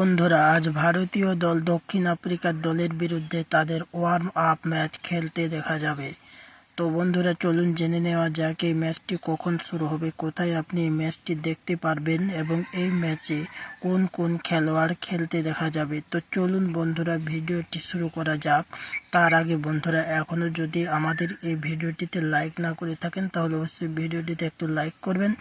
বন্ধুরা, আজ ভারতীয় দল দক্ষিণ আফ্রিকার দলের বিরুদ্ধে তাদের ওয়ার্ম আপ ম্যাচ খেলতে দেখা যাবে। তো বন্ধুরা, চলুন জেনে নেওয়া যাক এই ম্যাচটি কখন শুরু হবে, কোথায় আপনি এই ম্যাচটি দেখতে পারবেন এবং এই ম্যাচে কোন কোন খেলোয়াড় খেলতে দেখা যাবে। তো চলুন বন্ধুরা, ভিডিওটি শুরু করা যাক। তার আগে বন্ধুরা, এখনও যদি আমাদের এই ভিডিওটিতে লাইক না করে থাকেন তাহলে অবশ্যই ভিডিওটিতে একটু লাইক করবেন,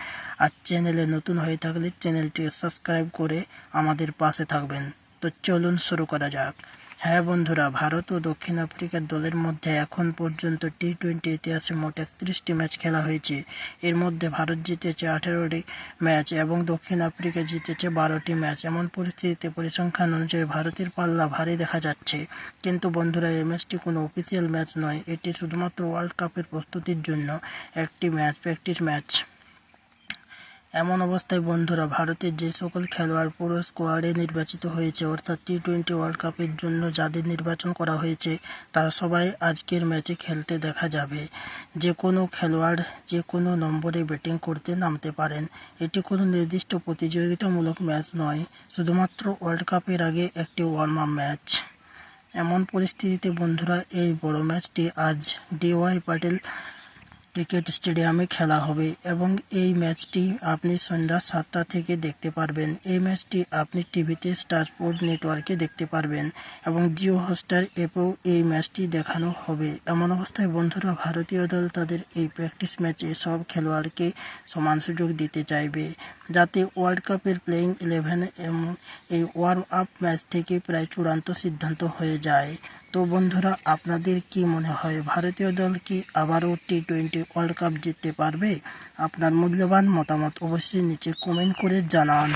আর চ্যানেলে নতুন হয়ে থাকলে চ্যানেলটি সাবস্ক্রাইব করে আমাদের পাশে থাকবেন। তো চলুন শুরু করা যাক। হ্যাঁ বন্ধুরা, ভারত ও দক্ষিণ আফ্রিকার দলের মধ্যে এখন পর্যন্ত টি-20 ইতিহাসে মোট 31টি ম্যাচ খেলা হয়েছে। এর মধ্যে ভারত জিতেছে 18টি ম্যাচ এবং দক্ষিণ আফ্রিকা জিতেছে 12টি ম্যাচ। এমন পরিস্থিতিতে পরিসংখ্যান অনুযায়ী ভারতের পাল্লা ভারী দেখা যাচ্ছে। কিন্তু বন্ধুরা, এই ম্যাচটি কোনো অফিসিয়াল ম্যাচ নয়, এটি শুধুমাত্র ওয়ার্ল্ড কাপের প্রস্তুতির জন্য একটি ম্যাচ, প্র্যাকটিস ম্যাচ। এমন অবস্থায় বন্ধুরা, ভারতের যে সকল খেলোয়াড় পুরো স্কোয়াডে নির্বাচিত হয়েছে, অর্থাৎ টি-20 ওয়ার্ল্ড কাপের জন্য যাদের নির্বাচন করা হয়েছে, তারা সবাই আজকের ম্যাচে খেলতে দেখা যাবে। যে কোনো খেলোয়াড় যে কোনো নম্বরে ব্যাটিং করতে নামতে পারেন। এটি কোনো নির্দিষ্ট প্রতিযোগিতামূলক ম্যাচ নয়, শুধুমাত্র ওয়ার্ল্ড কাপের আগে একটি ওয়ার্ম আপ ম্যাচ। এমন পরিস্থিতিতে বন্ধুরা, এই বড় ম্যাচটি আজ DY পাটিল ক্রিকেট স্টেডিয়ামে খেলা হবে এবং এই ম্যাচটি আপনি সন্ধ্যা 7টা থেকে দেখতে পারবেন। এই ম্যাচটি আপনি টিভিতে স্টার স্পোর্ট নেটওয়ার্কে দেখতে পারবেন এবং জিও হটস্টার অ্যাপেও এই ম্যাচটি দেখানো হবে। এমন অবস্থায় বন্ধুরা, ভারতীয় দল তাদের এই প্র্যাকটিস ম্যাচে সব খেলোয়াড়কে সমান সুযোগ দিতে চাইবে, যাতে ওয়ার্ল্ড কাপের প্লেইং 11 এবং এই ওয়ার্ম আপ ম্যাচ থেকে প্রায় চূড়ান্ত সিদ্ধান্ত হয়ে যায়। তো বন্ধুরা, আপনাদের কি মনে হয়, ভারতীয় দল কি আবারও টি-20 ওয়ার্ল্ড কাপ জিততে পারবে? আপনার মূল্যবান মতামত অবশ্যই নিচে কমেন্ট করে জানান।